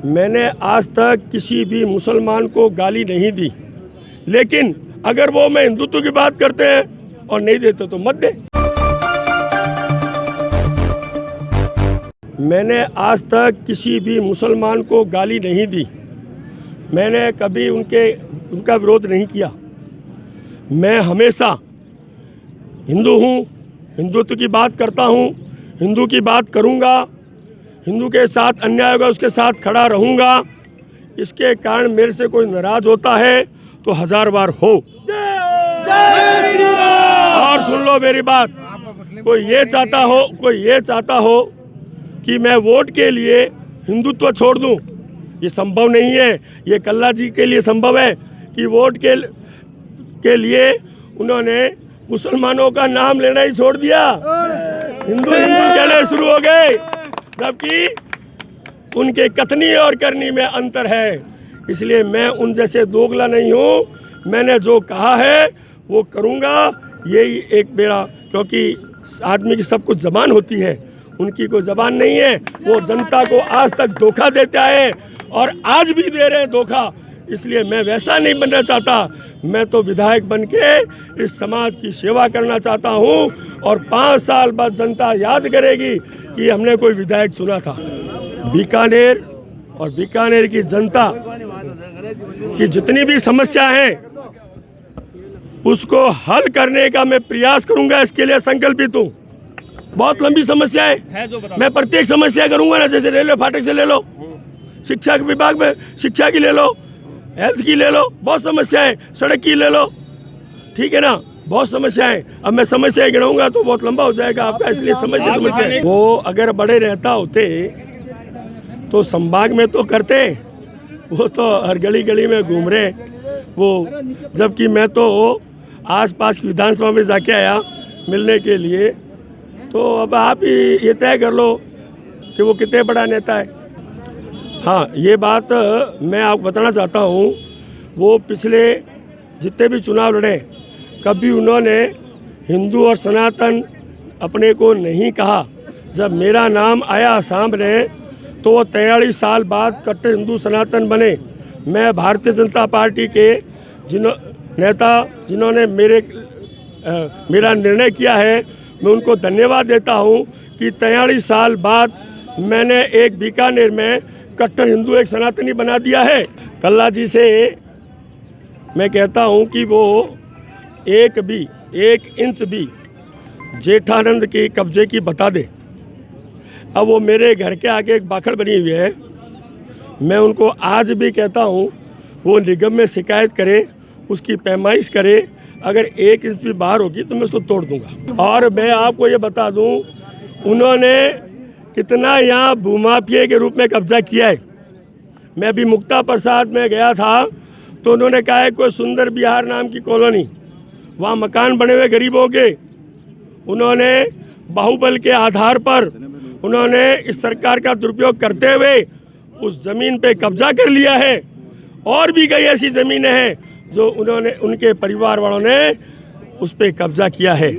मैंने आज तक किसी भी मुसलमान को गाली नहीं दी, लेकिन अगर वो मैं हिंदुत्व की बात करते हैं और नहीं देते तो मत दे। मैंने आज तक किसी भी मुसलमान को गाली नहीं दी, मैंने कभी उनका विरोध नहीं किया। मैं हमेशा हिंदू हूँ, हिंदुत्व की बात करता हूँ, हिंदू की बात करूँगा, हिंदू के साथ अन्याय होगा उसके साथ खड़ा रहूँगा। इसके कारण मेरे से कोई नाराज होता है तो 1000 बार हो। और सुन लो मेरी बात, कोई ये चाहता हो कि मैं वोट के लिए हिंदुत्व छोड़ दूं, ये संभव नहीं है। ये कल्ला जी के लिए संभव है कि वोट के लिए उन्होंने मुसलमानों का नाम लेना ही छोड़ दिया, हिंदू कहने शुरू हो गए, जबकि उनके कथनी और करनी में अंतर है। इसलिए मैं उन जैसे दोगला नहीं हूँ, मैंने जो कहा है वो करूँगा। यही एक मेरा, क्योंकि आदमी की सब कुछ ज़बान होती है, उनकी कोई ज़बान नहीं है। वो जनता को आज तक धोखा देता है और आज भी दे रहे हैं धोखा। इसलिए मैं वैसा नहीं बनना चाहता। मैं तो विधायक बनके इस समाज की सेवा करना चाहता हूँ और 5 साल बाद जनता याद करेगी कि हमने कोई विधायक चुना था। बीकानेर और बीकानेर की जनता की जितनी भी समस्या है उसको हल करने का मैं प्रयास करूंगा, इसके लिए संकल्पित हूँ। बहुत लंबी समस्या है, मैं प्रत्येक समस्या करूंगा ना। जैसे रेलवे फाटक से ले लो, शिक्षा के विभाग में शिक्षा की ले लो, हेल्थ की ले लो, बहुत समस्या है, सड़क की ले लो, ठीक है ना, बहुत समस्याएं। अब मैं समस्याएं गिनाऊंगा तो बहुत लंबा हो जाएगा आपका, इसलिए समस्या वो अगर बड़े रहता होते तो संभाग में तो करते, वो तो हर गली गली में घूम रहे वो, जबकि मैं तो आसपास की विधानसभा में जाके आया मिलने के लिए। तो अब आप ही ये तय कर लो कि वो कितने बड़ा नेता है। हाँ, ये बात मैं आपको बताना चाहता हूँ, वो पिछले जितने भी चुनाव लड़े कभी उन्होंने हिंदू और सनातन अपने को नहीं कहा। जब मेरा नाम आया सामने तो वो 43 साल बाद कट्टर हिंदू सनातन बने। मैं भारतीय जनता पार्टी के जिन्होंने मेरा निर्णय किया है, मैं उनको धन्यवाद देता हूँ कि 43 साल बाद मैंने एक बीकानेर में कट्टर हिंदू एक सनातनी बना दिया है। कल्ला जी से मैं कहता हूँ कि वो एक इंच भी जेठानंद के कब्जे की बता दे। अब वो मेरे घर के आगे एक बाखड़ बनी हुई है, मैं उनको आज भी कहता हूँ वो निगम में शिकायत करे, उसकी पैमाइश करे, अगर 1 इंच भी बाहर होगी तो मैं उसको तोड़ दूंगा। और मैं आपको ये बता दूं, उन्होंने कितना यहाँ भूमाफिया के रूप में कब्जा किया है। मैं भी मुक्ता प्रसाद में गया था तो उन्होंने कहा है कोई सुंदर बिहार नाम की कॉलोनी, वहाँ मकान बने हुए गरीबों के, उन्होंने बाहुबल के आधार पर उन्होंने इस सरकार का दुरुपयोग करते हुए उस ज़मीन पे कब्जा कर लिया है। और भी कई ऐसी ज़मीनें हैं जो उनके परिवार वालों ने उस पर कब्जा किया है।